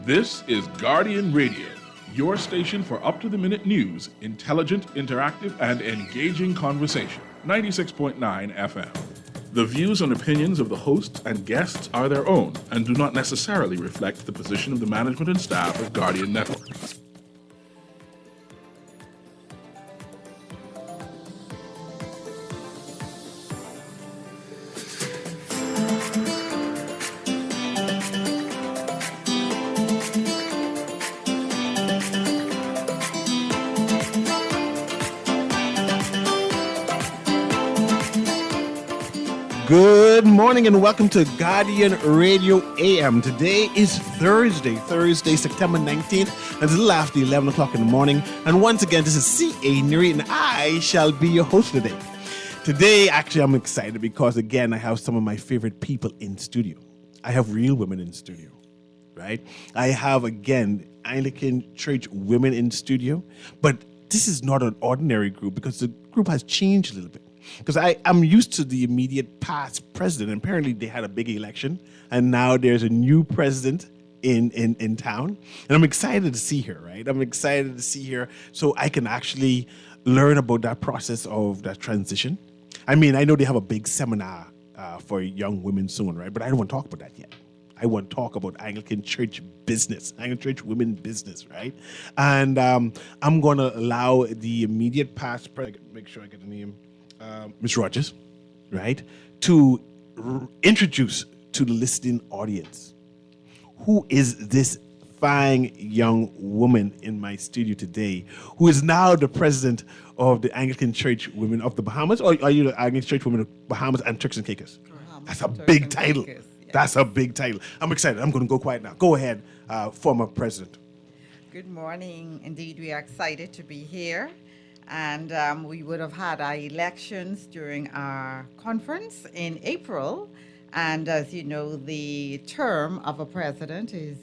This is Guardian Radio, your station for up-to-the-minute news, intelligent, interactive, and engaging conversation. 96.9 FM. The views and opinions of the hosts and guests are their own and do not necessarily reflect the position of the management and staff of Guardian Network. Good morning and welcome to Guardian Radio AM. Today is Thursday, September 19th, and it's a little after 11 o'clock in the morning. And once again, this is C.A. Newry, and I shall be your host today. Today, actually, I'm excited because, again, I have some of my favorite people in studio. I have real women in studio, right? I have, again, Anglican Church women in studio, but this is not an ordinary group because the group has changed a little bit. Because I'm used to the immediate past president. And apparently they had a big election, and now there's a new president in town. And I'm excited to see her, right? I'm excited to see her so I can actually learn about that process of that transition. I mean, I know they have a big seminar for young women soon, right? But I don't want to talk about that yet. I want to talk about Anglican Church business, Anglican Church women business, right? And I'm going to allow the immediate past president, make sure I get the name, Ms. Rogers, right, to introduce to the listening audience who is this fine young woman in my studio today, who is now the president of the Anglican Church Women of the Bahamas, or are you the Anglican Church Women of Bahamas and Turks and Caicos? That's a big title. Yeah. That's a big title. I'm excited. I'm going to go quiet now. Go ahead, former president. Good morning. Indeed, we are excited to be here. And we would have had our elections during our conference in April. And as you know, the term of a president is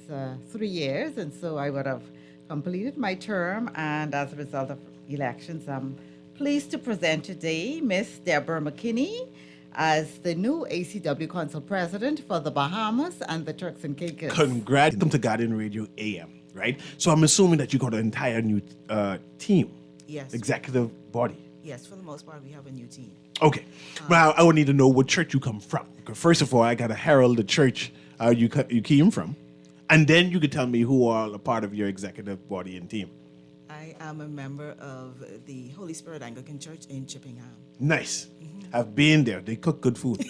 3 years. And so I would have completed my term. And as a result of elections, I'm pleased to present today Miss Deborah McKinney as the new ACW Council President for the Bahamas and the Turks and Caicos. Congrats. Welcome to Guardian Radio AM, right? So I'm assuming that you got an entire new team. Yes. Executive body. Yes, for the most part, we have a new team. Okay. Well, I would need to know what church you come from. First of all, I got to herald the church you came from. And then you could tell me who are a part of your executive body and team. I am a member of the Holy Spirit Anglican Church in Chippenham. Nice. I've been there. They cook good food.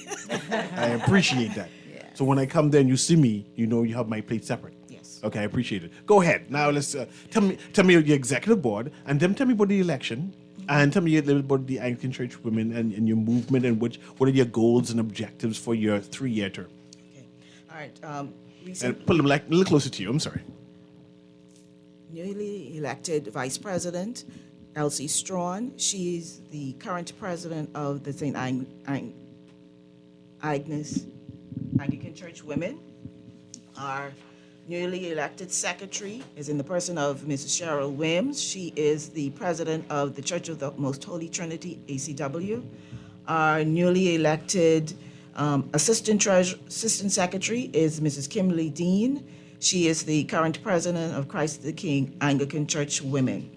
I appreciate that. Yeah. So when I come there and you see me, you know you have my plate separate. Yes. Okay, I appreciate it. Go ahead. Now let's tell me your executive board, and then tell me about the election, and tell me a little about the Anglican Church women and your movement, and what are your goals and objectives for your 3-year term. Okay. All right. And pull them a little closer to you. I'm sorry. Newly elected Vice President Elsie Strawn. She's the current president of the St. Agnes Anglican Church Women. Our newly elected secretary is in the person of Mrs. Cheryl Wims. She is the president of the Church of the Most Holy Trinity, ACW. Our newly elected assistant secretary is Mrs. Kimberly Dean. She is the current president of Christ the King Anglican Church Women.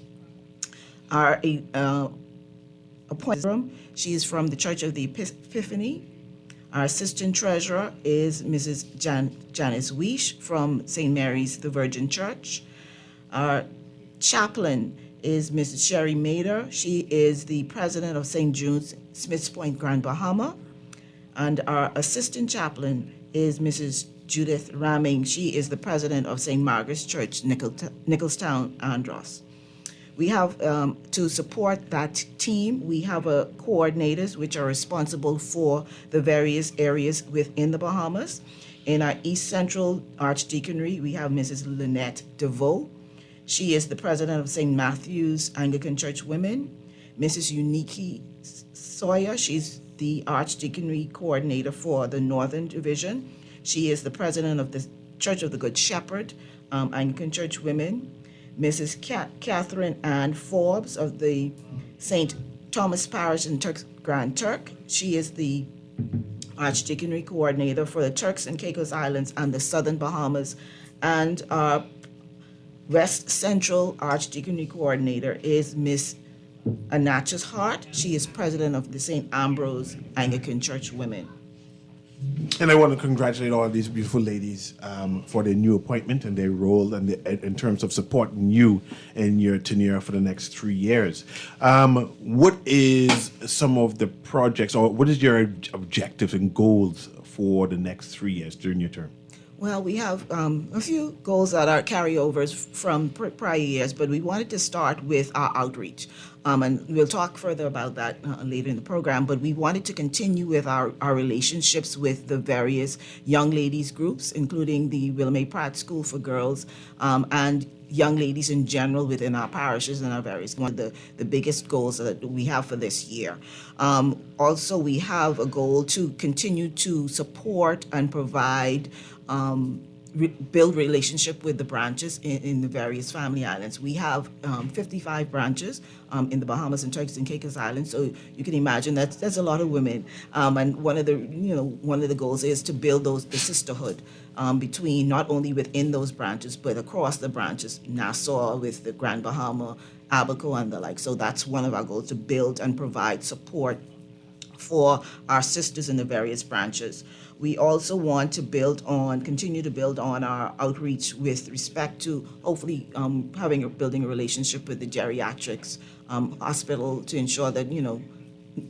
Our appointment, she is from the Church of the Epiphany. Our assistant treasurer is Mrs. Janice Weish from St. Mary's the Virgin Church. Our chaplain is Mrs. Sherry Mader. She is the president of St. Jude's Smiths Point, Grand Bahama. And our assistant chaplain is Mrs. Judith Ramming. She is the president of St. Margaret's Church, Nicholstown, Andros. We have, to support that team, we have coordinators which are responsible for the various areas within the Bahamas. In our East Central Archdeaconry, we have Mrs. Lynette DeVoe. She is the president of St. Matthew's Anglican Church Women. Mrs. Unique Sawyer, she's the Archdeaconry coordinator for the Northern Division. She is the president of the Church of the Good Shepherd, Anglican Church Women. Mrs. Catherine Ann Forbes of the St. Thomas Parish in Grand Turk. She is the Archdeaconry Coordinator for the Turks and Caicos Islands and the Southern Bahamas And our West Central Archdeaconry Coordinator is Miss Anatchis Hart. She is president of the St. Ambrose Anglican Church Women. And I want to congratulate all these beautiful ladies for their new appointment and their role and in terms of supporting you in your tenure for the next 3 years. What is some of the projects, or what is your objectives and goals for the next 3 years during your term? Well, we have a few goals that are carryovers from prior years, but we wanted to start with our outreach. And we'll talk further about that later in the program, but we wanted to continue with our relationships with the various young ladies groups, including the Willamette Pratt School for Girls, and young ladies in general within our parishes and our various, one of the biggest goals that we have for this year. Also, we have a goal to continue to support and provide build relationship with the branches in the various family islands. We have 55 branches in the Bahamas and Turks and Caicos Islands, so you can imagine that's a lot of women. And one of the goals is to build the sisterhood between not only within those branches but across the branches, Nassau with the Grand Bahama, Abaco and the like. So that's one of our goals, to build and provide support for our sisters in the various branches. We also want to continue to build on our outreach with respect to hopefully building a relationship with the geriatrics hospital to ensure that,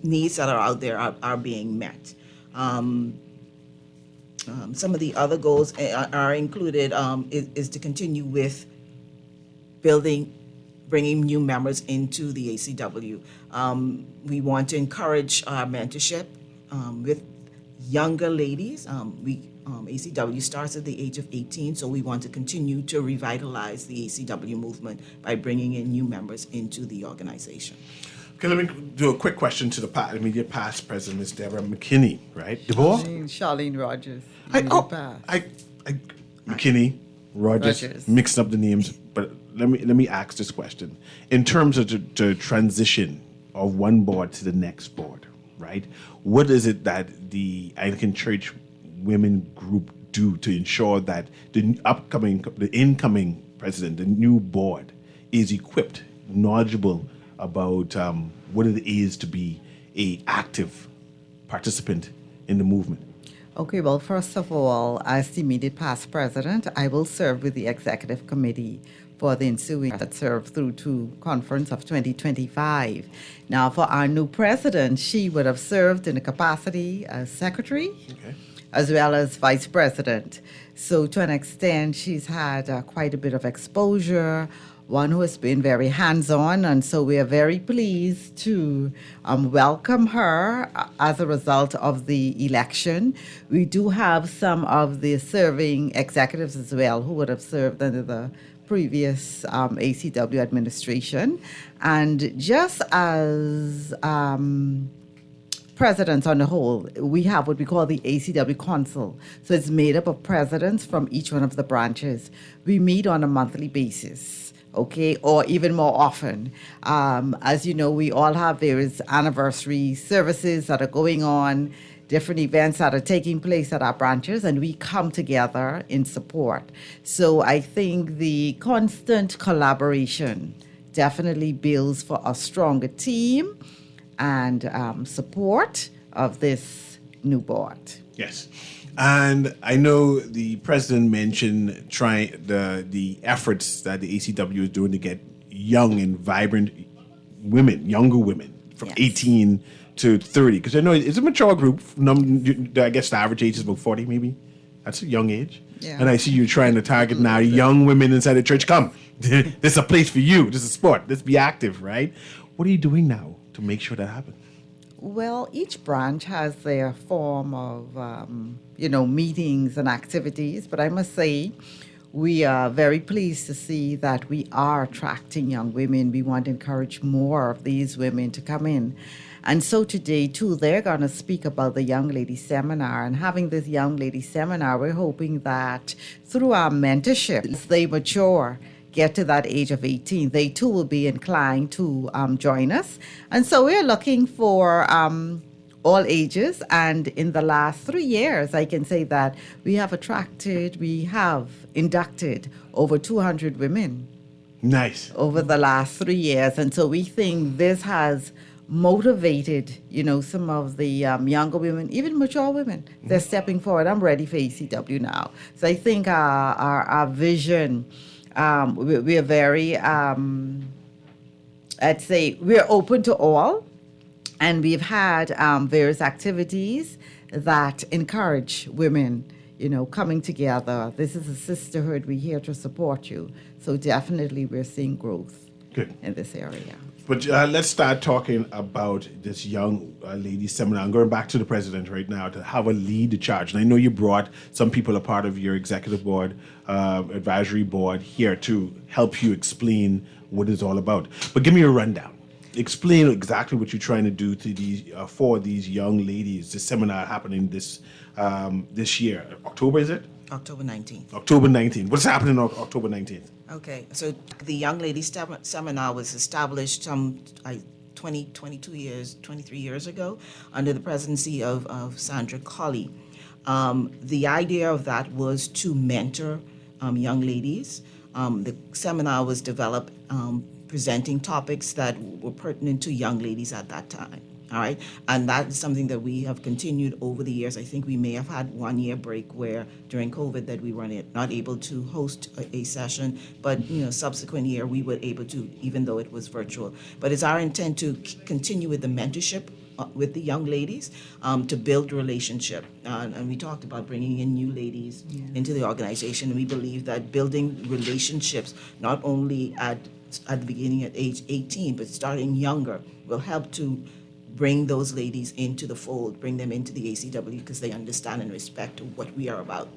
needs that are out there are being met. Some of the other goals are included is to continue with bringing new members into the ACW. We want to encourage our mentorship with younger ladies. ACW starts at the age of 18, so we want to continue to revitalize the ACW movement by bringing in new members into the organization. Okay, let me do a quick question to the immediate past president, Ms. Deborah McKinney, right? Deborah? Charlene Rogers. McKinney, Rogers, mixing up the names, but let me ask this question. In terms of the transition of one board to the next board, right? What is it that the Anglican Church Women Group do to ensure that the incoming president, the new board, is equipped, knowledgeable about what it is to be an active participant in the movement? Okay, well, first of all, as the immediate past president, I will serve with the executive committee for the ensuing that served through to conference of 2025. Now, for our new president, she would have served in the capacity as secretary, as well as vice president. So to an extent, she's had quite a bit of exposure, one who has been very hands-on, and so we are very pleased to welcome her as a result of the election. We do have some of the serving executives as well who would have served under the previous ACW administration. And just as presidents on the whole, we have what we call the ACW Council. So it's made up of presidents from each one of the branches. We meet on a monthly basis, okay, or even more often. As you know, we all have various anniversary services that are going on, different events that are taking place at our branches, and we come together in support. So I think the constant collaboration definitely builds for a stronger team and support of this new board. Yes. And I know the president mentioned the efforts that the ACW is doing to get young and vibrant women, younger women, from 18 to 30. Because I know it's a mature group. I guess the average age is about 40, maybe. That's a young age. Yeah. And I see you trying to target now young women inside the church. Come, this is a place for you. This is a sport. Let's be active, right? What are you doing now to make sure that happens? Well, each branch has their form of, meetings and activities. But I must say, we are very pleased to see that we are attracting young women. We want to encourage more of these women to come in. And so today, too, they're going to speak about the Young Lady Seminar. And having this Young Lady Seminar, we're hoping that through our mentorship, as they mature, get to that age of 18, they too will be inclined to join us. And so we're looking for all ages. And in the last 3 years, I can say that we have inducted over 200 women Nice. over the last 3 years. And so we think this has motivated, some of the younger women, even mature women. They're stepping forward. I'm ready for ECW now. So I think our vision, we are very, I'd say we're open to all. And we've had various activities that encourage women, coming together. This is a sisterhood. We're here to support you. So definitely we're seeing growth Good. in this area. But let's start talking about this young lady seminar. I'm going back to the president right now to have a lead the charge. And I know you brought some people a part of your executive board, advisory board here to help you explain what it's all about. But give me a rundown. Explain exactly what you're trying to do to these for these young ladies. This seminar happening this year. October, is it? October 19th. October 19th. What's happening on October 19th? Okay, so the Young Ladies Seminar was established 23 years ago under the presidency of Sandra Colley. The idea of that was to mentor young ladies. The seminar was developed presenting topics that were pertinent to young ladies at that time. All right, and that is something that we have continued over the years. I think we may have had 1 year break where during COVID that we were not able to host a session, but subsequent year we were able to, even though it was virtual. But it's our intent to continue with the mentorship with the young ladies to build relationship. And we talked about bringing in new ladies into the organization. And we believe that building relationships, not only at the beginning at age 18, but starting younger, will help to bring those ladies into the fold, bring them into the ACW because they understand and respect what we are about.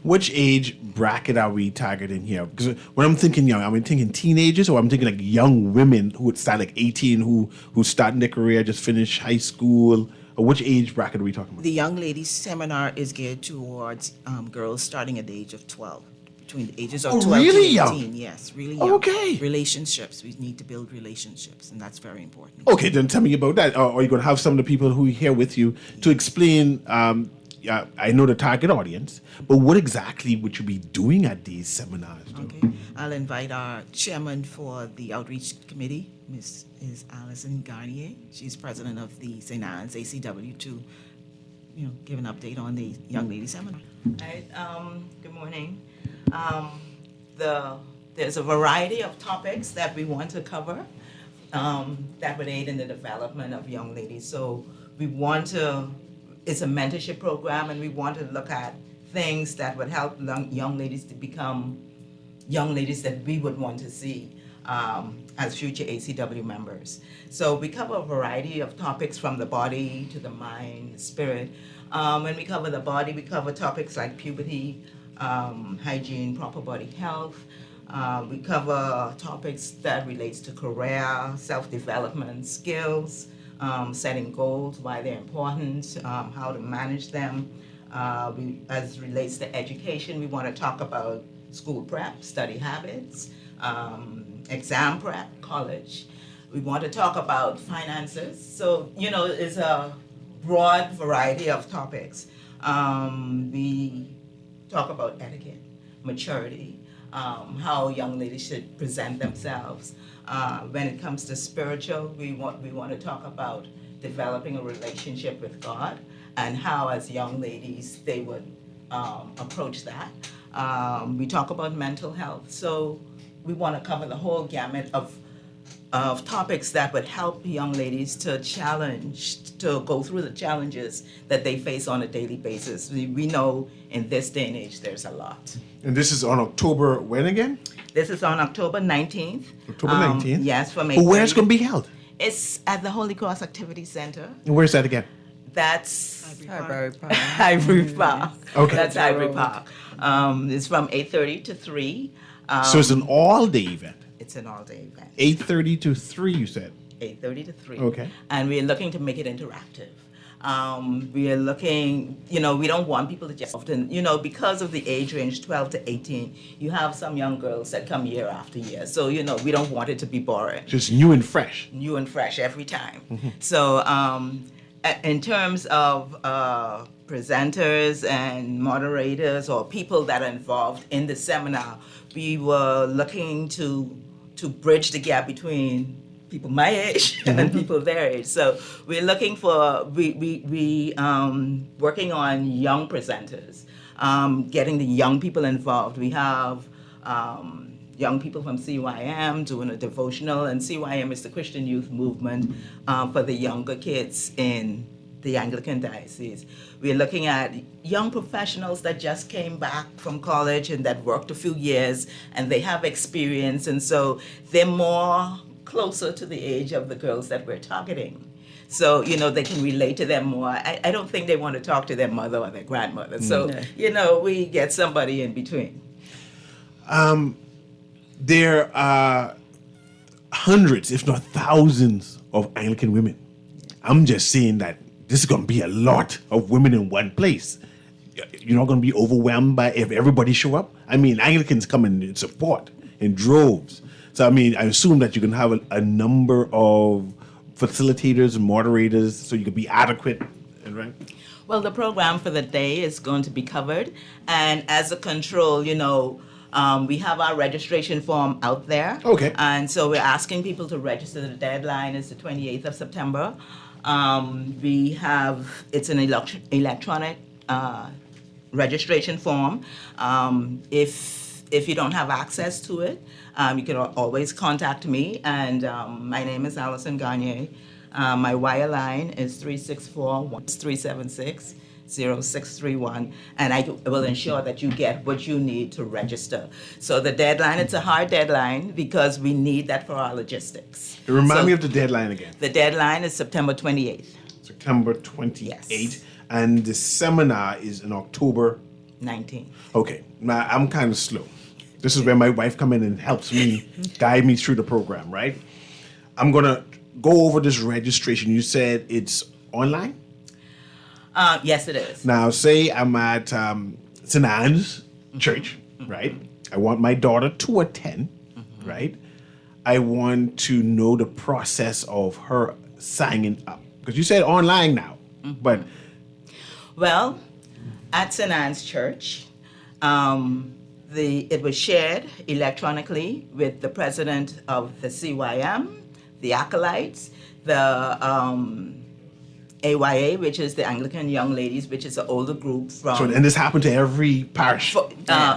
Which age bracket are we targeting here? Because when I'm thinking young, I'm thinking teenagers, or I'm thinking like young women who would start like 18, who start their career, just finish high school. Or which age bracket are we talking about? The Young Ladies Seminar is geared towards girls starting at the age of 12. Between the ages of 12 really to 18, young? yes, really young. Okay. Relationships, we need to build relationships, and that's very important. Okay, then tell me about that. Or are you going to have some of the people who are here with you to explain? I know the target audience, but what exactly would you be doing at these seminars? Okay, I'll invite our chairman for the outreach committee, Ms. Alison Garnier. She's president of the St. Anne's ACW to, give an update on the Young Ladies Seminar. Right. Good morning. There's a variety of topics that we want to cover that would aid in the development of young ladies. So it's a mentorship program, and we want to look at things that would help young ladies to become young ladies that we would want to see as future ACW members. So we cover a variety of topics from the body to the mind, the spirit. When we cover the body, we cover topics like puberty, hygiene, proper body health. We cover topics that relates to career, self-development, skills, setting goals, why they're important, how to manage them. As relates to education, we want to talk about school prep, study habits, exam prep, college. We want to talk about finances. So, it's a broad variety of topics. We talk about etiquette, maturity, how young ladies should present themselves. When it comes to spiritual, we want to talk about developing a relationship with God and how, as young ladies, they would approach that. We talk about mental health. So we want to cover the whole gamut of topics that would help young ladies to go through the challenges that they face on a daily basis. We know in this day and age there's a lot. And this is on October when again? This is on October 19th. October 19th? Yes, from 8:30. But where's it going to be held? It's at the Holy Cross Activity Center. And where's that again? That's Highbury Park. Ivory Park. Okay. That's Ivory Park. It's from 8:30 to 3. So it's an all-day event. It's an all-day event. 8:30 to 3, you said. 8:30 to 3. Okay. And we're looking to make it interactive. We are looking, we don't want people to just often, because of the age range 12 to 18, you have some young girls that come year after year. So, we don't want it to be boring. Just new and fresh. New and fresh every time. So, in terms of presenters and moderators or people that are involved in the seminar, we were looking to bridge the gap between people my age and people their age. So we're looking for working on young presenters, getting the young people involved. We have young people from CYM doing a devotional, and CYM is the Christian Youth Movement for the younger kids in the Anglican Diocese. We're looking at young professionals that just came back from college and that worked a few years and they have experience, and so they're more closer to the age of the girls that we're targeting. So, they can relate to them more. I don't think they want to talk to their mother or their grandmother. So, we get somebody in between. There are hundreds, if not thousands, of Anglican women. I'm just saying that this is going to be a lot of women in one place. You're not going to be overwhelmed by if everybody show up. I mean, Anglicans come in support in droves. So, I mean, I assume that you can have a number of facilitators and moderators so you can be adequate, right? Well, the program for the day is going to be covered. And as a control, we have our registration form out there. Okay. And so we're asking people to register. The deadline is the 28th of September. It's an electronic registration form. If you don't have access to it, you can always contact me. And my name is Allison Gagne. My wire line is 364-376-0631, and I will ensure that you get what you need to register. So the deadline, it's a hard deadline because we need that for our logistics. Remind me of the deadline again. The deadline is September 28th. September 28th. Yes. And the seminar is in October 19th. Okay, now I'm kind of slow. This is where my wife comes in and helps me guide me through the program, right? I'm going to go over this registration. You said it's online? Yes, it is. Now, say I'm at St. Anne's Church, right? I want my daughter to attend, right? I want to know the process of her signing up. Because you said online now, but... Well, at St. Anne's Church, it was shared electronically with the president of the CYM, the Acolytes, the AYA, which is the Anglican Young Ladies, which is an older group from... And this happened to every parish?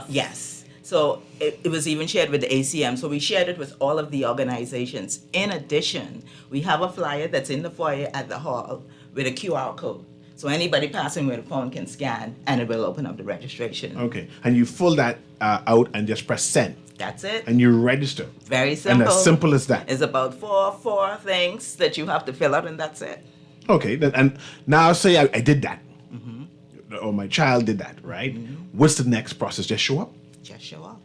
Yes. So it was even shared with the ACM. So we shared it with all of the organizations. In addition, we have a flyer that's in the foyer at the hall with a QR code. So anybody passing with a phone can scan, and it will open up the registration. Okay. And you fill that out and just press send. That's it. And you register. Very simple. And as simple as that. It's about four things that you have to fill out, and that's it. Okay. And now say I did that. Or my child did that, right? What's the next process? Just show up? Just show up.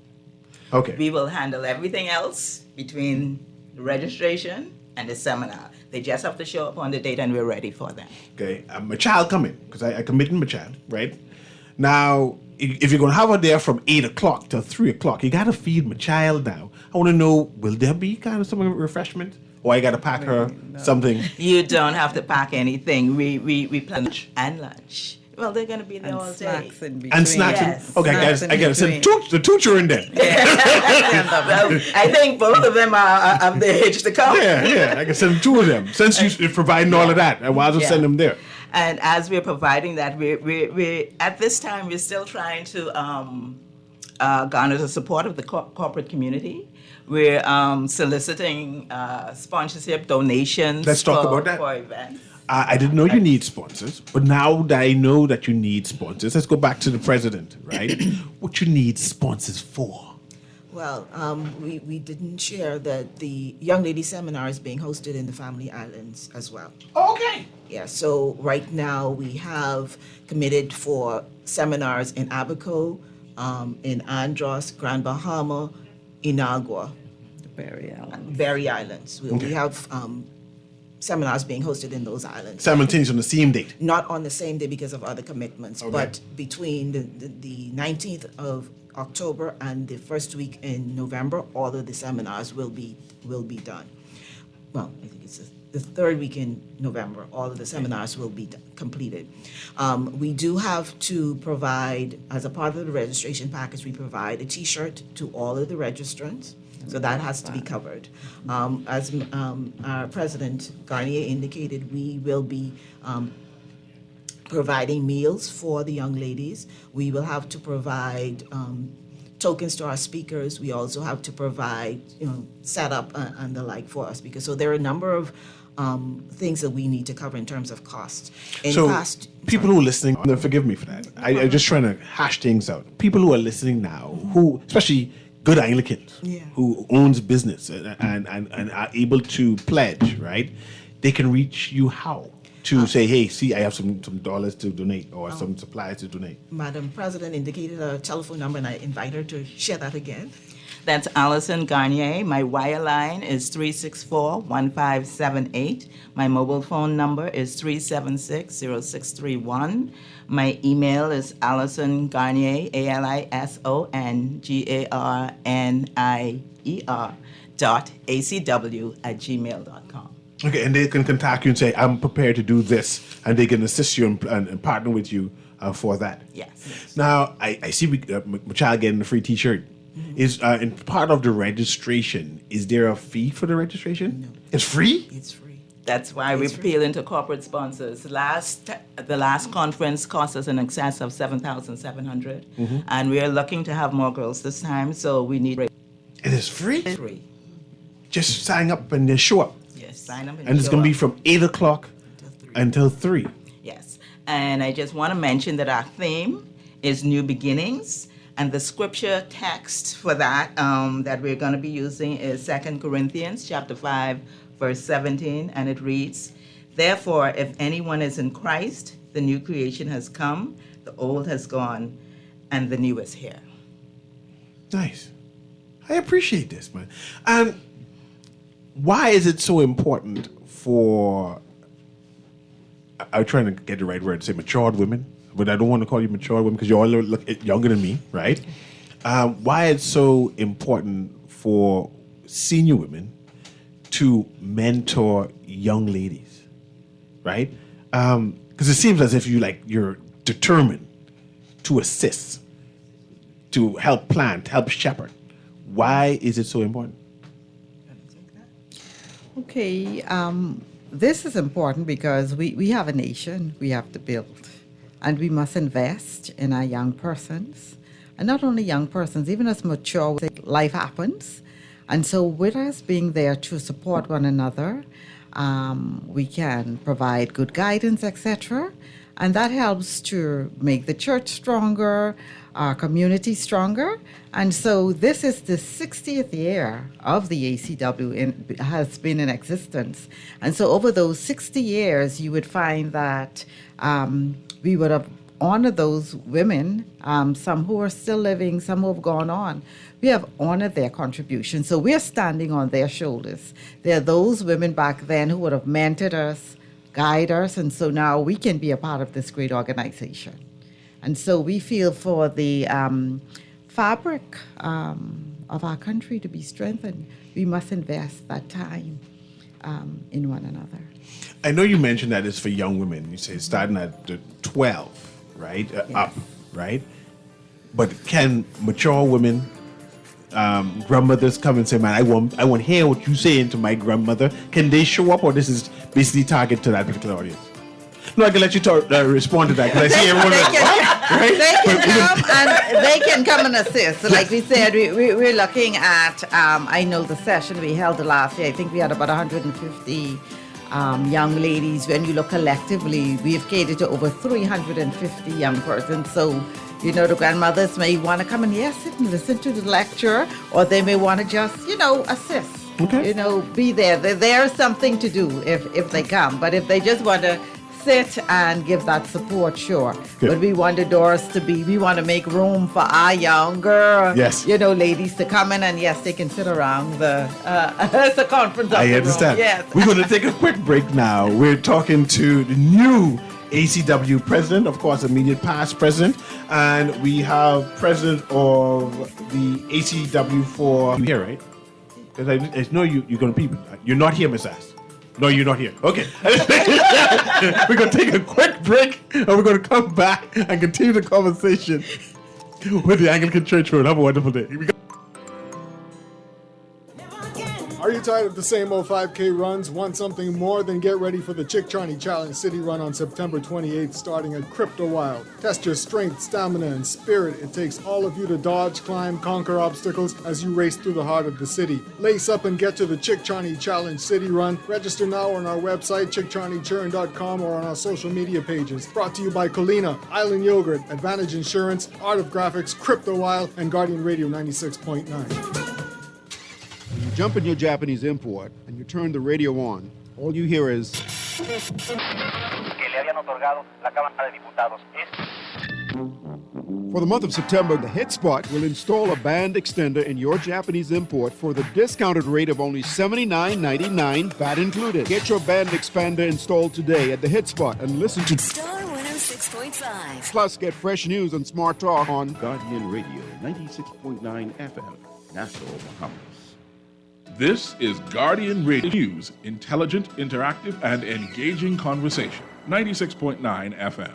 Okay. We will handle everything else between the registration and the seminar. They just have to show up on the date, and we're ready for them. Okay. My child coming, because I committed my child, right? Now, if you're going to have her there from 8 o'clock till 3 o'clock, you got to feed my child now. I want to know, will there be kind of some refreshment? Or I got to pack her something? You don't have to pack anything. We plan lunch and lunch. Well, they're going to be there And all day. snacks in between. And snacks. Yes. Okay, Snacks guys, in I got to send between. the two children then. Well, I think both of them are of the age to come. Yeah, I can send two of them. Since you're providing all of that, I might as well Yeah. send them there. And as we're providing that, we're at this time, we're still trying to garner the support of the corporate community. We're soliciting sponsorship, donations Let's talk about that. for events. I didn't know you need sponsors, but now that I know that you need sponsors, let's go back to the president, right? What you need sponsors for? Well, we didn't share that the Young Lady Seminar is being hosted in the Family Islands as well. Okay. Yeah, so right now we have committed for seminars in Abaco, in Andros, Grand Bahama, Inagua, The Berry Island. Berry Islands. We Okay. have seminars being hosted in those islands. Simultaneous on the same date. Not on the same day because of other commitments, Okay. but between the 19th of October and the first week in November, all of the seminars will be done. Well, I think it's the third week in November, all of the seminars will be completed. We do have to provide, as a part of the registration package, we provide a T-shirt to all of the registrants. So that has to be covered. As our President Garnier indicated, we will be providing meals for the young ladies. We will have to provide tokens to our speakers. We also have to provide, setup and the like for our speakers. So there are a number of things that we need to cover in terms of cost. People who are listening, forgive me for that. I'm just trying to hash things out. People who are listening now, who, especially good Anglicans, who owns business and are able to pledge, right? They can reach you how? To say, hey, see, I have some dollars to donate or some supplies to donate. Madam President indicated a telephone number, and I invite her to share that again. That's Allison Garnier. My wire line is 364-1578. My mobile phone number is 376-0631. My email is Allison Garnier, ALISONGARNIER.acw@gmail.com. Okay, and they can contact you and say, I'm prepared to do this, and they can assist you and partner with you for that. Yes. Now, I see my child getting a free T-shirt. Mm-hmm. Is in part of the registration, is there a fee for the registration? No. It's free? It's free. That's why we appeal into corporate sponsors. The last conference cost us in excess of $7,700, and we are looking to have more girls this time, so we need. It is free? It's free. Just sign up and then show up. Yes, sign up And it's going to be from 8 o'clock until 3. Yes, and I just want to mention that our theme is New Beginnings, and the scripture text for that that we're going to be using is 2 Corinthians chapter 5, verse 17, and it reads, "Therefore, if anyone is in Christ, the new creation has come, the old has gone, and the new is here." Nice. I appreciate this, man. And why is it so important for, I'm trying to get the right word to say matured women, but I don't want to call you matured women because you all look younger than me, right? Why it's so important for senior women to mentor young ladies, right? Because it seems as if you're determined to assist, to help plan, to help shepherd. Why is it so important? Okay, this is important because we have a nation we have to build, and we must invest in our young persons. And not only young persons, even as mature, life happens. And so with us being there to support one another, we can provide good guidance, etc. And that helps to make the church stronger, our community stronger. And so this is the 60th year of the ACW has been in existence. And so over those 60 years, you would find that we would have honored those women, some who are still living, some who have gone on. We have honored their contribution. So we're standing on their shoulders. There are those women back then who would have mentored us, guide us, and so now we can be a part of this great organization. And so we feel for the fabric of our country to be strengthened, we must invest that time in one another. I know you mentioned that it's for young women. You say starting at 12, right? Yes. Up, right? But can mature women, grandmothers come and say, man, I want to hear what you saying to my grandmother. Can they show up, or this is basically targeted to that particular audience? No, I can let you respond to that because I see everyone right? They can come and they can come and assist. So like we said, we're looking at, I know the session we held last year, I think we had about 150 young ladies. When you look collectively, we've catered to over 350 young persons. So, the grandmothers may want to come and sit and listen to the lecture, or they may want to just, assist. Okay. Be there. There's something to do if they come. But if they just want to sit and give that support, sure. Good. But we want the doors to we want to make room for our younger, ladies to come in, and yes, they can sit around the conference. I understand. Yes. We're going to take a quick break now. We're talking to the new ACW president, of course, immediate past president, and we have president of the ACW for here, right? Because I know you're going to people. You're not here, Miss Ass. No, you're not here. Okay. We're going to take a quick break and we're going to come back and continue the conversation with the Anglican Church Road. Have a wonderful day. Here we go. Are you tired of the same old 5K runs? Want something more? Then get ready for the Chick Charney Challenge City Run on September 28th, starting at Crypto Wild. Test your strength, stamina, and spirit. It takes all of you to dodge, climb, conquer obstacles as you race through the heart of the city. Lace up and get to the Chick Charney Challenge City Run. Register now on our website, chickcharneychurn.com, or on our social media pages. Brought to you by Colina, Island Yogurt, Advantage Insurance, Art of Graphics, Crypto Wild, and Guardian Radio 96.9. When you jump in your Japanese import and you turn the radio on, all you hear is... For the month of September, the Hit Spot will install a band extender in your Japanese import for the discounted rate of only $79.99, VAT included. Get your band expander installed today at the Hit Spot and listen to Star 106.5. Plus, get fresh news and smart talk on Guardian Radio 96.9 FM, Nassau, Bahamas. This is Guardian Radio News, intelligent, interactive, and engaging conversation. 96.9 FM.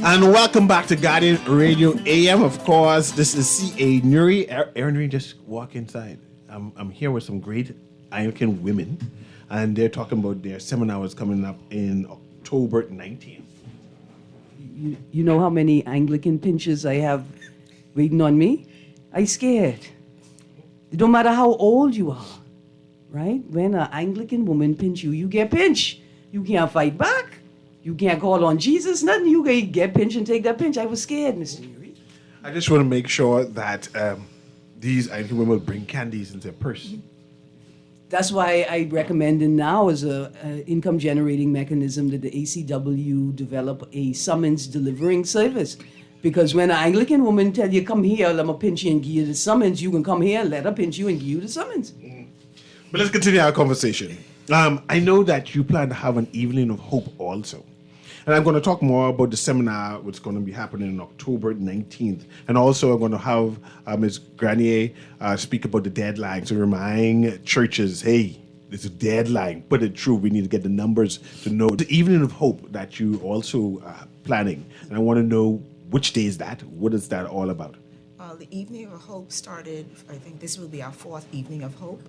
And welcome back to Guardian Radio AM. Of course, this is CA Newry. Aaron Newry, just walk inside. I'm here with some great Anglican women, and they're talking about their seminars coming up in October 19th. You know how many Anglican pinches I have waiting on me? I scared. It don't matter how old you are, right? When an Anglican woman pinch you, you get pinched. You can't fight back. You can't call on Jesus, nothing. You can get pinched and take that pinch. I was scared, Mr. Newry. I just want to make sure that these Anglican women will bring candies in their purse. That's why I recommend it now as a income generating mechanism that the ACW develop a summons delivering service. Because when an Anglican woman tell you, come here, let me pinch you and give you the summons, you can come here, let her pinch you and give you the summons. But let's continue our conversation. I know that you plan to have an evening of hope also. And I'm going to talk more about the seminar, which is going to be happening on October 19th. And also I'm going to have Ms. Granier speak about the deadline to remind churches, hey, there's a deadline. Put it through. We need to get the numbers to know. The evening of hope that you also planning. And I want to know which day is that? What is that all about? The Evening of Hope started, I think this will be our fourth Evening of Hope.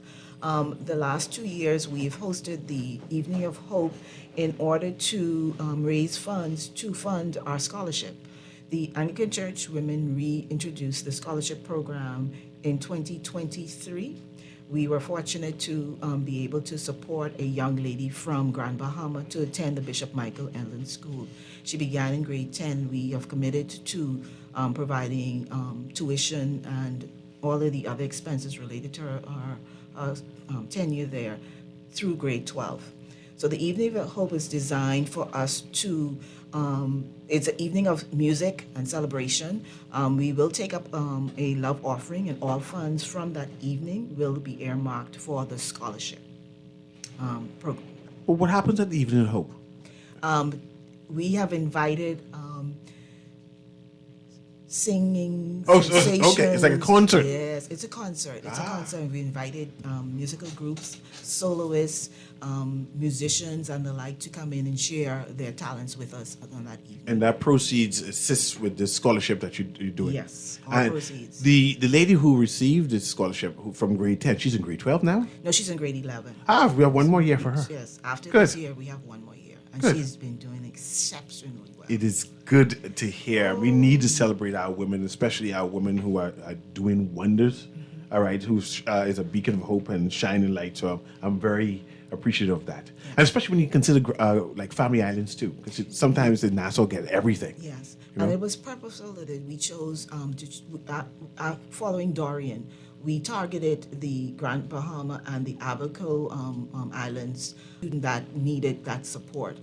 The last 2 years, we've hosted the Evening of Hope in order to raise funds to fund our scholarship. The Anglican Church Women reintroduced the scholarship program in 2023. We were fortunate to be able to support a young lady from Grand Bahama to attend the Bishop Michael Ellen School. She began in grade 10. We have committed to providing tuition and all of the other expenses related to our tenure there through grade 12. So the Evening of Hope is designed for us to, it's an evening of music and celebration. We will take up a love offering, and all funds from that evening will be earmarked for the scholarship program. Well, what happens at the Evening of Hope? We have invited singing Oh, so, okay. It's like a concert. Yes, it's a concert. It's a concert. We invited musical groups, soloists, musicians, and the like to come in and share their talents with us on that evening. And that proceeds assists with the scholarship that you're doing. Yes, all and proceeds. The lady who received this scholarship from grade 10, she's in grade 12 now? No, she's in grade 11. We have one more year for her. Yes, after Good. this year, we have one more year. And Good. she's been doing exceptionally well. It is good to hear. We need to celebrate our women, especially our women who are doing wonders, all right, who is a beacon of hope and shining light. So I'm very appreciative of that. Yeah. And especially when you consider like family islands too, because sometimes in Nassau get everything. Yes, You and know? it was purposeful that we chose, following Dorian, we targeted the Grand Bahama and the Abaco Islands that needed that support.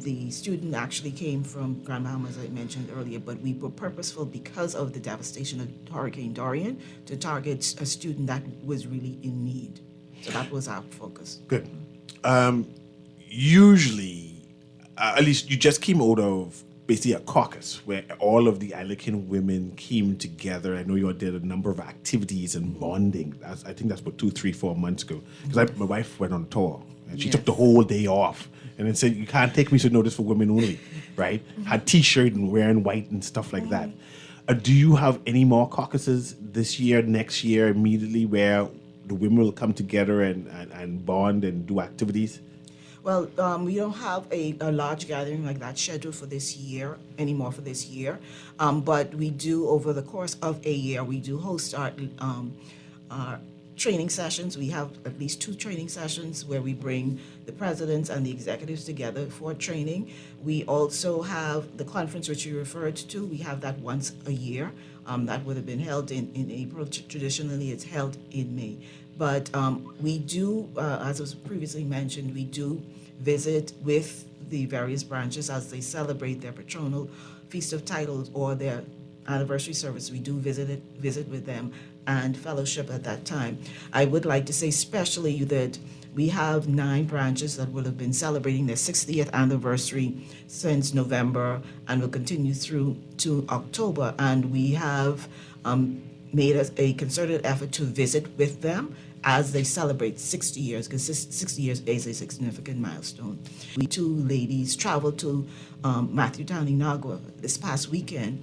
The student actually came from Grand Bahama, as I mentioned earlier, but we were purposeful because of the devastation of Hurricane Dorian to target a student that was really in need. So that was our focus. Good. Usually, at least you just came out of basically a caucus where all of the Anglican women came together. I know you all did a number of activities and bonding. I think that's about 2, 3, 4 months ago. Because my wife went on tour and she took the whole day off and then said, "You can't take me to notice for women only," right? Had T-shirt and wearing white and stuff like that. Do you have any more caucuses this year, next year, immediately where the women will come together and bond and do activities? Well, we don't have a large gathering like that scheduled for this year, anymore for this year. But we do, over the course of a year, we do host our training sessions. We have at least 2 training sessions where we bring the presidents and the executives together for training. We also have the conference which you referred to. We have that once a year. That would have been held in April. Traditionally, it's held in May. But we do, as was previously mentioned, we do visit with the various branches as they celebrate their patronal feast of titles or their anniversary service. We do visit with them and fellowship at that time. I would like to say especially that we have 9 branches that will have been celebrating their 60th anniversary since November and will continue through to October. And we have made a concerted effort to visit with them as they celebrate 60 years, because 60 years is a significant milestone. We 2 ladies traveled to Matthewtown, Inagua this past weekend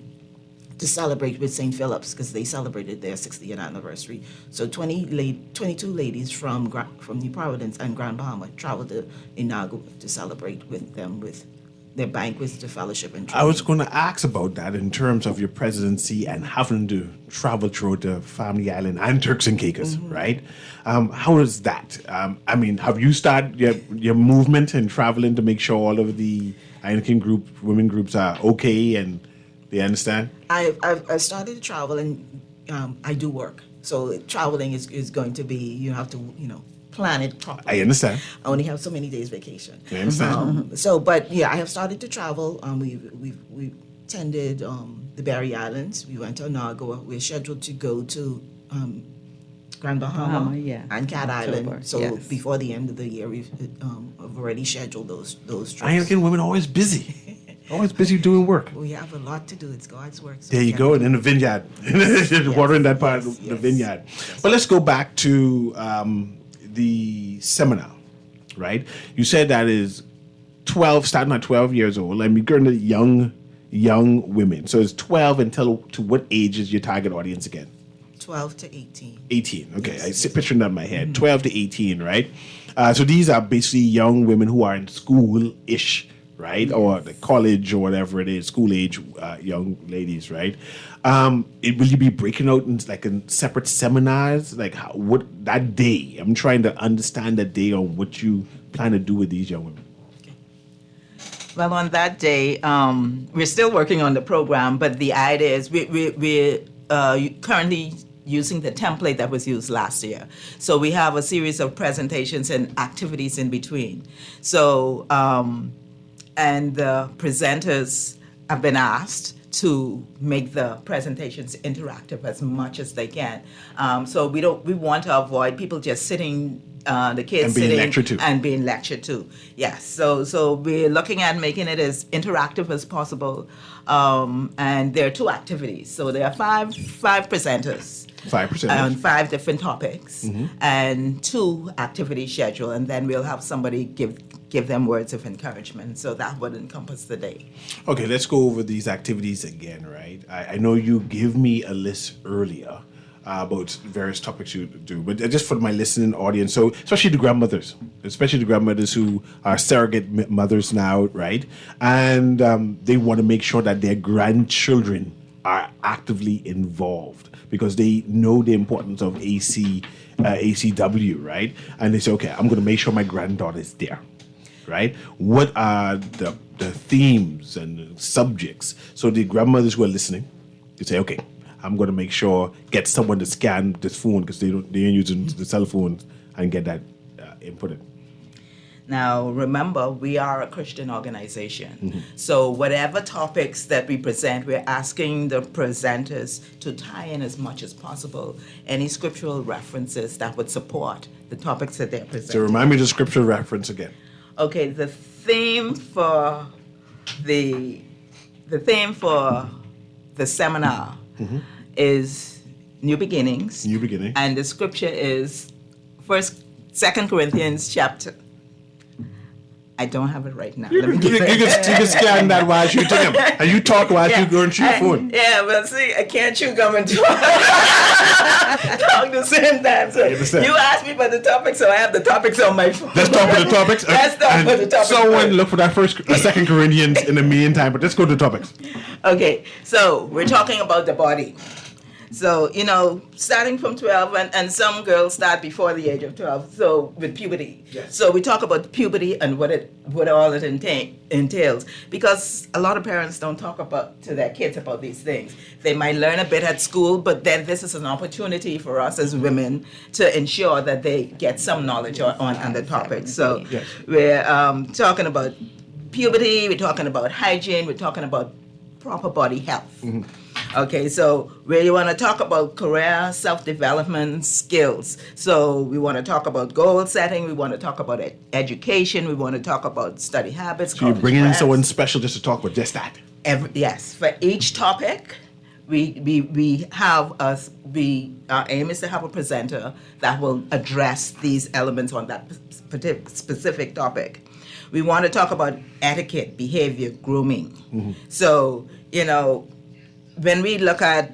to celebrate with St. Philip's because they celebrated their 60th anniversary. So 22 ladies from New Providence and Grand Bahama traveled to Inagua to celebrate with them with their banquets, to fellowship and training. I was going to ask about that in terms of your presidency and having to travel through the Family Island and Turks and Caicos, right? How is that? I mean, have you started your movement and traveling to make sure all of the Anglican women groups are okay and they understand? I've started to travel and I do work. So traveling is going to be, you have to, plan it properly. I understand. I only have so many days vacation. I understand. But yeah, I have started to travel. We've attended the Barry Islands. We went to Onagua. We're scheduled to go to Grand Bahama and Cat Island. So before the end of the year, we've already scheduled those trips. Anglican women are always busy. Always busy doing work. We have a lot to do. It's God's work. So there you go. And in the vineyard. Watering that part of the vineyard. Yes. But let's go back to the seminar, right? You said that is 12, starting at 12 years old. And we're going to young women. So it's 12 until to what age is your target audience again? 12 to 18. 18, okay. Yes, I see picturing that in my head. 12 to 18, right? So these are basically young women who are in school-ish, right? Yes. Or the college or whatever it is, school-age young ladies, right? Will you be breaking out in separate seminars? Like what that day? I'm trying to understand that day on what you plan to do with these young women. Well, on that day, we're still working on the program, but the idea is we're currently using the template that was used last year. So we have a series of presentations and activities in between. So, and the presenters have been asked to make the presentations interactive as much as they can. So we want to avoid people just sitting, the kids sitting and being lectured to. Yes. So we're looking at making it as interactive as possible. And there are 2 activities. So there are five presenters. 5%. On 5 different topics, and 2 activities scheduled, and then we'll have somebody give them words of encouragement. So that would encompass the day. Okay, let's go over these activities again, right? I know you gave me a list earlier about various topics you do, but just for my listening audience, so especially the grandmothers who are surrogate mothers now, right? And they want to make sure that their grandchildren are actively involved because they know the importance of ACW, right? And they say, okay, I'm going to make sure my granddaughter's there, right? What are the themes and the subjects? So the grandmothers who are listening, they say, okay, I'm going to make sure, get someone to scan this phone because they ain't using the cell phones and get that input in. Now, remember, we are a Christian organization. So whatever topics that we present, we're asking the presenters to tie in as much as possible any scriptural references that would support the topics that they're presenting. So remind me the scripture reference again. Okay, the theme for the seminar is New Beginnings. New beginning. And the scripture is Second Corinthians chapter. I don't have it right now. You can scan that while you take them. And you talk while you go and chew your phone. Yeah, well, see, I can't chew gum and talk the same time. So you asked me for the topic, so I have the topics on my phone. Let's talk about the topics. Let's talk about the topics. Someone look for that Second Corinthians in the meantime, but let's go to the topics. Okay, so we're talking about the body. So, starting from 12, and some girls start before the age of 12, so with puberty. Yes. So we talk about puberty and what all it entails, because a lot of parents don't talk to their kids about these things. They might learn a bit at school, but then this is an opportunity for us as women to ensure that they get some knowledge on the topic. So we're talking about puberty, we're talking about hygiene, we're talking about proper body health. Okay, so we want to talk about career self-development skills. So we want to talk about goal setting. We want to talk about education. We want to talk about study habits. So you're bringing in someone special just to talk about just that. Yes, for each topic, our aim is to have a presenter that will address these elements on that specific topic. We want to talk about etiquette, behavior, grooming. So, when we look at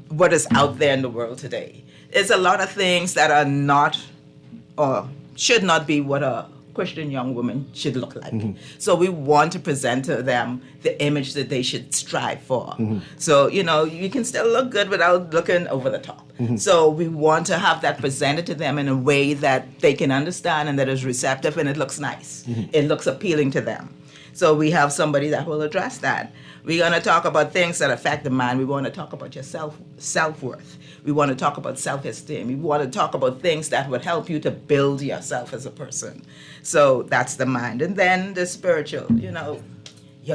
what is out there in the world today, there's a lot of things that are not or should not be what a Christian young woman should look like. So we want to present to them the image that they should strive for. So, you can still look good without looking over the top. So we want to have that presented to them in a way that they can understand and that is receptive and it looks nice. It looks appealing to them. So we have somebody that will address that. We're going to talk about things that affect the mind. We want to talk about your self-worth. We want to talk about self-esteem. We want to talk about things that would help you to build yourself as a person. So that's the mind. And then the spiritual, your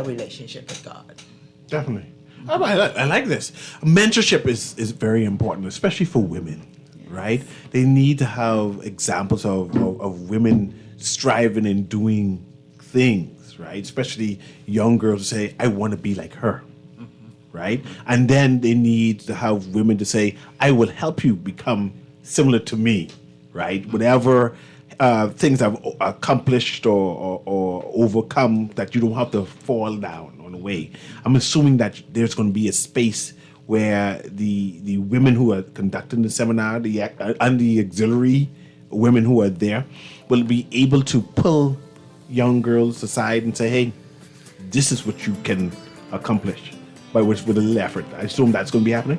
relationship with God. Definitely. I like this. Mentorship is very important, especially for women, right? They need to have examples of women striving and doing things. Right, especially young girls who say, I want to be like her, right? And then they need to have women to say, I will help you become similar to me, right? Whatever things I've accomplished or overcome, that you don't have to fall down on the way. I'm assuming that there's going to be a space where the women who are conducting the seminar and the auxiliary women who are there will be able to pull young girls aside and say, hey, this is what you can accomplish with a little effort. I assume that's going to be happening?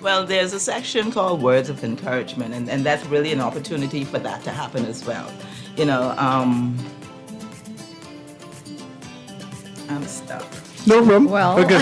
Well, there's a section called Words of Encouragement, and that's really an opportunity for that to happen as well. I'm stuck. No problem. Well, okay.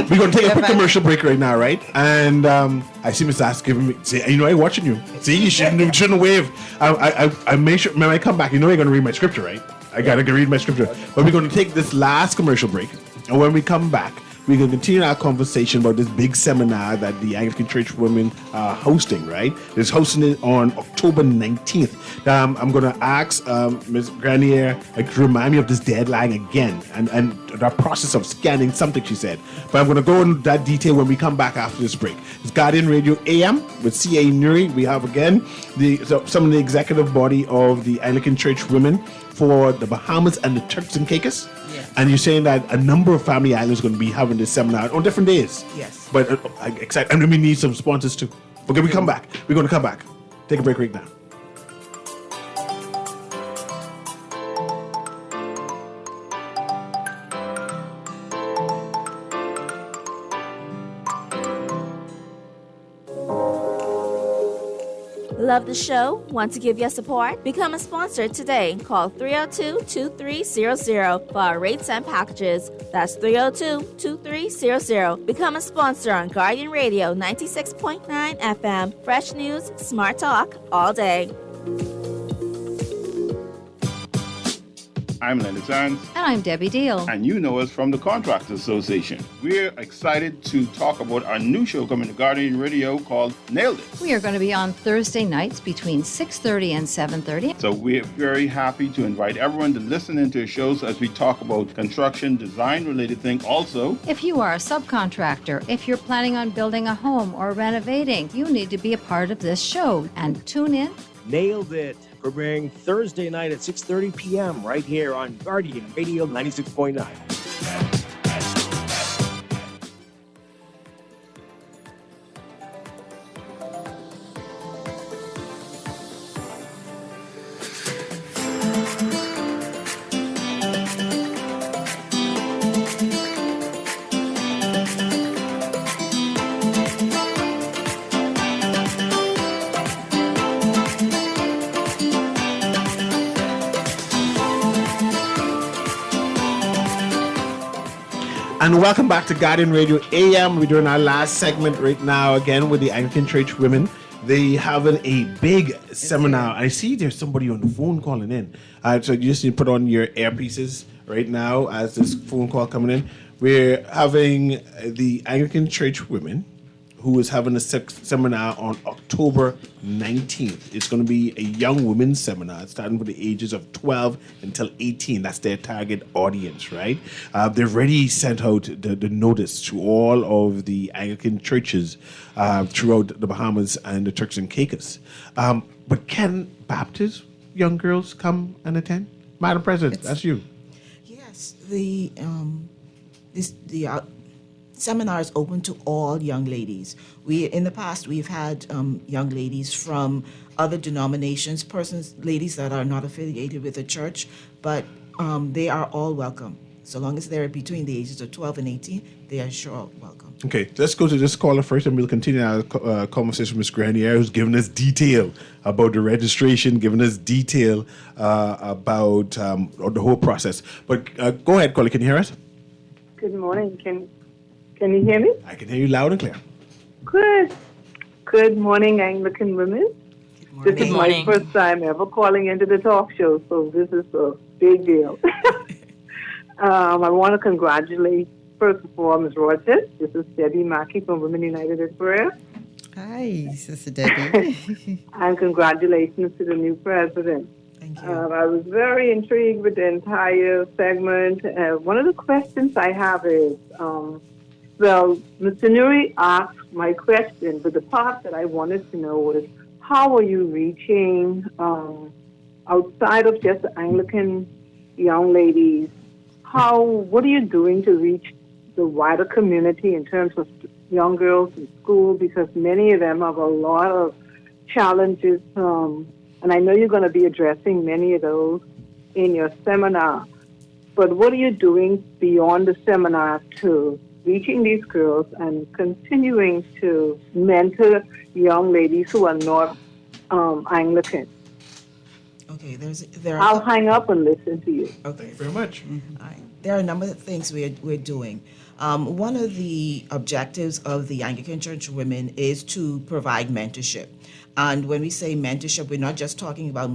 We're going to take a quick commercial break right now, right? And I see Mr. Ask giving me, say, I'm watching you. See, you shouldn't wave. I make sure, when I come back, you're going to read my scripture, right? I got to read my scripture. But we're going to take this last commercial break. And when we come back, we're going to continue our conversation about this big seminar that the Anglican Church women are hosting, right? It's hosting it on October 19th. I'm going to ask Ms. Granier to remind me of this deadline again and the process of scanning something she said. But I'm going to go into that detail when we come back after this break. It's Guardian Radio AM with CA Newry. We have again some of the executive body of the Anglican Church women for the Bahamas and the Turks and Caicos. Yes. And you're saying that a number of family islands are going to be having this seminar on different days. Yes. But and then we need some sponsors too. Okay, we come back. We're going to come back. Take a break right now. Love the show? Want to give your support? Become a sponsor today. Call 302-2300 for our rates and packages. That's 302-2300. Become a sponsor on Guardian Radio 96.9 FM. Fresh news, smart talk, all day. I'm Leonard Sands. And I'm Debbie Deal. And you know us from the Contractors Association. We're excited to talk about our new show coming to Guardian Radio called Nailed It. We are going to be on Thursday nights between 6:30 and 7:30. So we're very happy to invite everyone to listen into our shows as we talk about construction, design-related things. Also, if you are a subcontractor, if you're planning on building a home or renovating, you need to be a part of this show and tune in. Nailed It, premiering Thursday night at 6:30 p.m. right here on Guardian Radio 96.9. And welcome back to Guardian Radio AM. We're doing our last segment right now again with the Anglican Church women. They having a big seminar. I see there's somebody on the phone calling in. So you just need to put on your earpieces right now as this phone call coming in. We're having the Anglican Church women who is having a seminar on October 19th. It's going to be a young women's seminar starting with the ages of 12 until 18. That's their target audience, right? They've already sent out the notice to all of the Anglican churches throughout the Bahamas and the Turks and Caicos. But can Baptist young girls come and attend? Madam President, that's you. Yes, the seminar is open to all young ladies. In the past, we've had young ladies from other denominations, ladies that are not affiliated with the church, but they are all welcome. So long as they're between the ages of 12 and 18, they are sure welcome. Okay, let's go to this caller first, and we'll continue our conversation with Ms. Granier, who's giving us detail about the registration, giving us detail about the whole process. But go ahead, caller. Can you hear us? Good morning. Can you hear me? I can hear you loud and clear. Good. Good morning, Anglican women. This is my first time ever calling into the talk show, so this is a big deal. I want to congratulate, first of all, Ms. Rogers. This is Debbie Mackey from Women United in Prayer. Hi, Sister Debbie. And congratulations to the new president. Thank you. I was very intrigued with the entire segment. One of the questions I have is, well, Mr. Newry asked my question, but the part that I wanted to know was, how are you reaching outside of just the Anglican young ladies? What are you doing to reach the wider community in terms of young girls in school? Because many of them have a lot of challenges, and I know you're going to be addressing many of those in your seminar. But what are you doing beyond the seminar to reaching these girls and continuing to mentor young ladies who are not Anglican? Okay, I'll hang up and listen to you. Okay. Thank you very much. All right. There are a number of things we're doing. One of the objectives of the Anglican Church Women is to provide mentorship. And when we say mentorship, we're not just talking about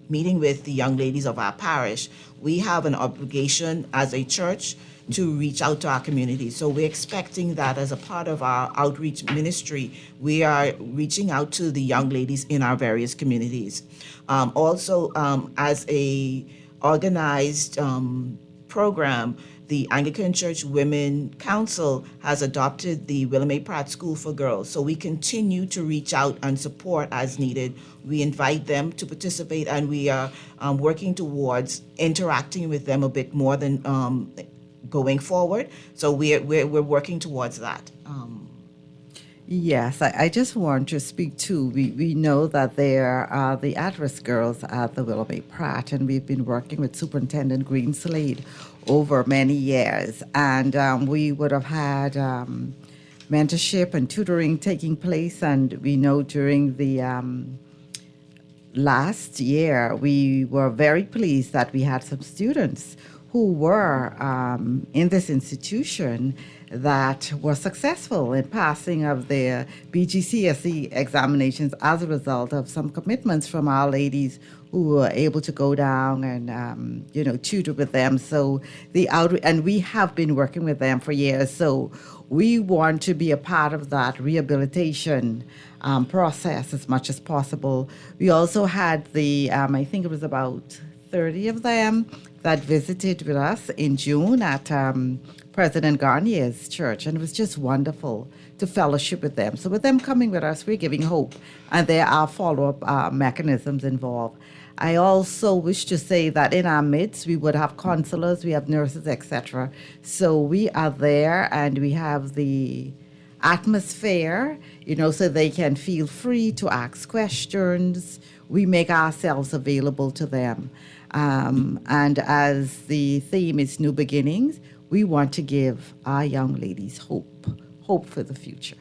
meeting with the young ladies of our parish. We have an obligation as a church to reach out to our community. So we're expecting that as a part of our outreach ministry, we are reaching out to the young ladies in our various communities. Also, as a organized program, the Anglican Church Women Council has adopted the Willamette Pratt School for Girls. So we continue to reach out and support as needed. We invite them to participate, and we are working towards interacting with them a bit more than going forward. So we're working towards that. Yes, I just want to speak to, we know that there are the at-risk girls at the Willoughby Pratt, and we've been working with Superintendent Greenslade over many years, and we would have had mentorship and tutoring taking place, and we know during the last year we were very pleased that we had some students who were in this institution that were successful in passing of their BGCSE examinations as a result of some commitments from our ladies who were able to go down and, tutor with them. So and we have been working with them for years. So we want to be a part of that rehabilitation process as much as possible. We also had I think it was about 30 of them that visited with us in June at President Garnier's church, and it was just wonderful to fellowship with them. So with them coming with us, we're giving hope, and there are follow-up mechanisms involved. I also wish to say that in our midst, we would have counselors, we have nurses, etc. So we are there, and we have the atmosphere, so they can feel free to ask questions. We make ourselves available to them. And as the theme is New Beginnings, we want to give our young ladies hope for the future.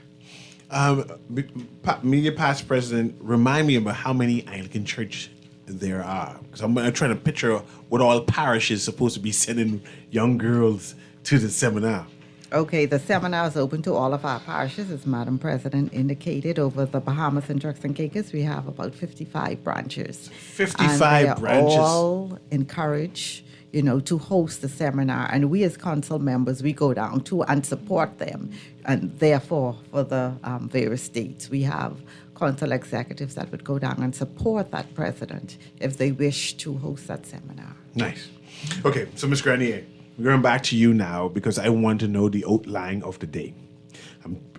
Media past president, remind me about how many Anglican churches there are. Because I'm trying to picture what all parishes supposed to be sending young girls to the seminar. Okay, the seminar is open to all of our parishes, as Madam President indicated. Over the Bahamas and Turks and Caicos, we have about 55 branches. 55 and branches. All encouraged, to host the seminar. And we as council members, we go down to and support them. And therefore, for the various states, we have council executives that would go down and support that president if they wish to host that seminar. Nice. Okay, so Ms. Grenier, we're going back to you now because I want to know the outline of the day.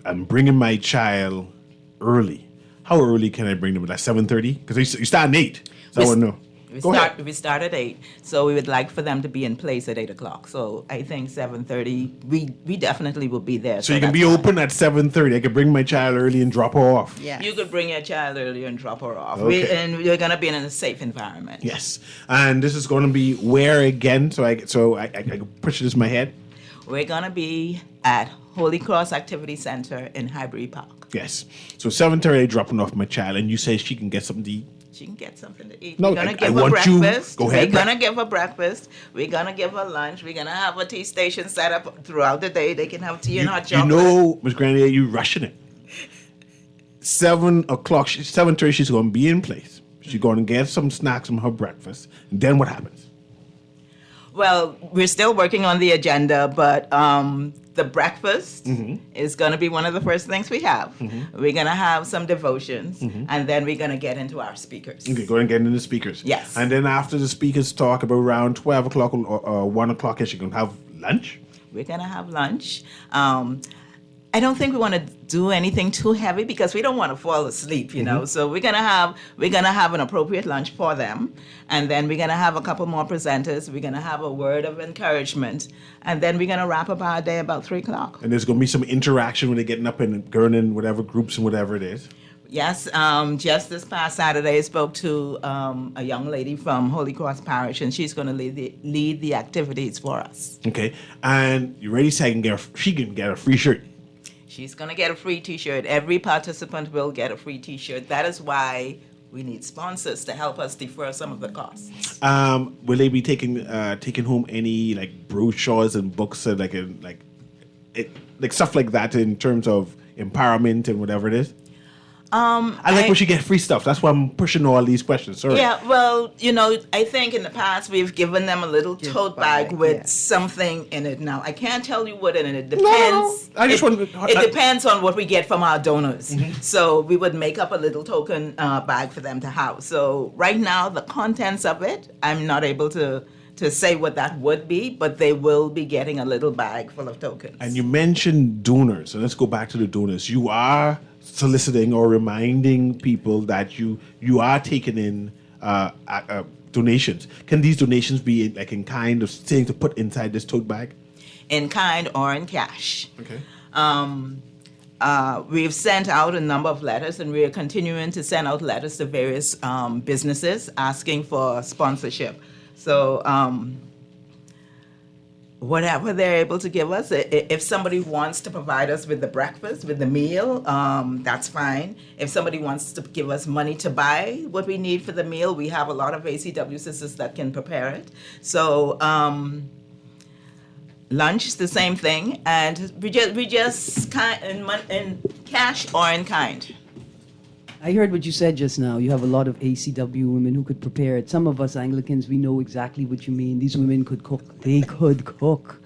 I'm bringing my child early. How early can I bring them? Like 7:30? Because you start at 8. So I want to know. We start at 8, so we would like for them to be in place at 8 o'clock. So I think 7:30, we definitely will be there. So you can be open at 7:30. I can bring my child early and drop her off. Yes. You could bring your child early and drop her off. Okay. And we're going to be in a safe environment. Yes. And this is going to be where again? So I can push this in my head. We're going to be at Holy Cross Activity Center in Highbury Park. Yes. So 7:30, dropping off my child, and you say she can get something to eat. She can get something to eat. No, we're going to give I her want breakfast. Go ahead. We're going to give her breakfast. We're going to give her lunch. We're going to have a tea station set up throughout the day. They can have tea and hot chocolate. Ms. Grenier, you rushing it. 7 o'clock, 7:30, she's going to be in place. She's going to get some snacks from her breakfast. And then what happens? Well, we're still working on the agenda, but the breakfast is going to be one of the first things we have. We're going to have some devotions, and then we're going to get into our speakers. Okay, go ahead and get into the speakers. Yes. And then after the speakers talk about around 12 o'clock or 1 o'clock, is she going to have lunch? We're going to have lunch. I don't think we want to do anything too heavy because we don't want to fall asleep, you know. So we're gonna have an appropriate lunch for them, and then we're gonna have a couple more presenters. We're gonna have a word of encouragement, and then we're gonna wrap up our day about 3 o'clock. And there's gonna be some interaction when they're getting up and going in whatever groups and whatever it is. Yes, just this past Saturday, I spoke to a young lady from Holy Cross Parish, and she's going to lead the activities for us. Okay, and you ready? So she can get a free shirt. She's going to get a free T-shirt. Every participant will get a free T-shirt. That is why we need sponsors to help us defer some of the costs. Will they be taking home any like brochures and books and like stuff like that in terms of empowerment and whatever it is? I like when she get free stuff. That's why I'm pushing all these questions. Sorry. Yeah, well, I think in the past we've given them a little tote bag with something in it. Now, I can't tell you what in it. It depends. No, I just want. It depends on what we get from our donors. So we would make up a little token bag for them to have. So right now, the contents of it, I'm not able to say what that would be, but they will be getting a little bag full of tokens. And you mentioned donors, so let's go back to the donors. You are soliciting or reminding people that you are taking in donations. Can these donations be like in kind of things to put inside this tote bag? In kind or in cash. Okay. We've sent out a number of letters, and we are continuing to send out letters to various businesses asking for sponsorship. So whatever they're able to give us, if somebody wants to provide us with the breakfast, with the meal, that's fine. If somebody wants to give us money to buy what we need for the meal, we have a lot of ACW sisters that can prepare it. So Lunch, the same thing, and we just in cash or in kind. I heard what you said just now. You have a lot of ACW women who could prepare it. Some of us Anglicans, we know exactly what you mean. These women could cook. They could cook.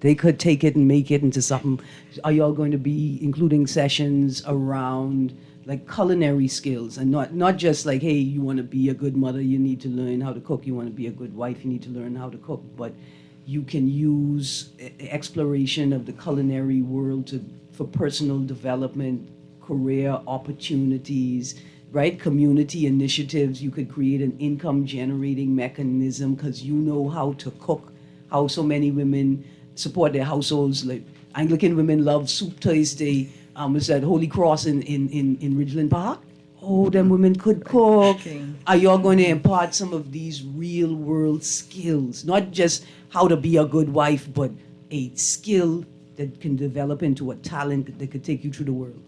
They could take it and make it into something. Are y'all going to be including sessions around like culinary skills and not just like, hey, you want to be a good mother, you need to learn how to cook. You want to be a good wife, you need to learn how to cook. But you can use exploration of the culinary world for personal development, career opportunities, right? Community initiatives. You could create an income generating mechanism because you know how to cook, how so many women support their households. Like Anglican women love Soup Thursday. Was at Holy Cross in Ridgeland Park. Oh, them women could cook. Are y'all going to impart some of these real world skills? Not just how to be a good wife, but a skill that can develop into a talent that could take you through the world.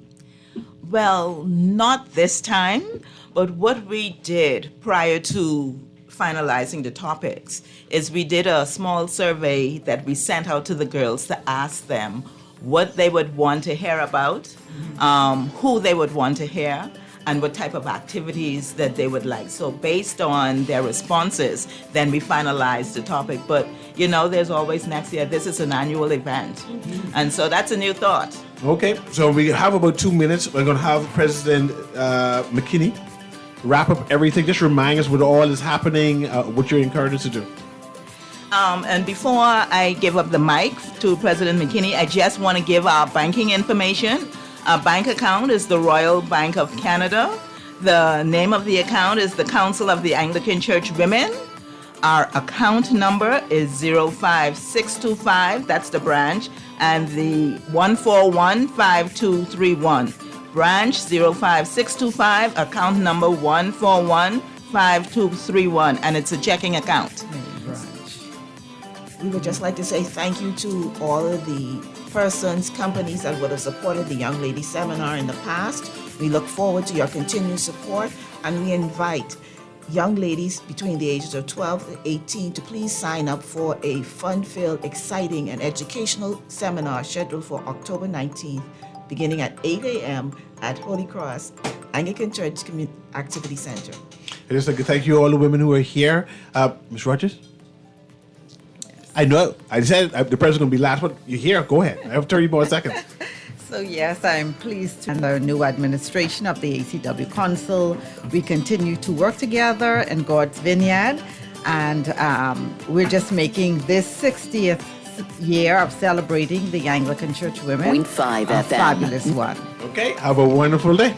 Well, not this time, but what we did prior to finalizing the topics is we did a small survey that we sent out to the girls to ask them what they would want to hear about, who they would want to hear, and what type of activities that they would like. So based on their responses, then we finalized the topic. But, you know, there's always next year. This is an annual event. And so that's a new thought. Okay, so we have about 2 minutes. We're going to have President McKinney wrap up everything. Just remind us what all is happening, what you're encouraged us to do. And before I give up the mic to President McKinney, I just want to give our banking information. Our bank account is the Royal Bank of Canada. The name of the account is the Council of the Anglican Church Women. Our account number is 05625, that's the branch, and the 1415231. Branch 05625, account number 1415231, and it's a checking account. We would just like to say thank you to all of the persons, companies that would have supported the Young Lady Seminar in the past. We look forward to your continued support, and we invite young ladies between the ages of 12 to 18 to please sign up for a fun-filled, exciting, and educational seminar scheduled for October 19th, beginning at 8 a.m. at Holy Cross Anglican Church Activity Center. I just like to thank you all the women who are here. Ms. Rogers? I know. I said the president's going to be last, but you're here. Go ahead. I have 30 more seconds. So yes, I'm pleased to the new administration of the ACW Council. We continue to work together in God's vineyard, and we're just making this 60th year of celebrating the Anglican Church Women. 0.5 a FM. fabulous one. Okay. Have a wonderful day.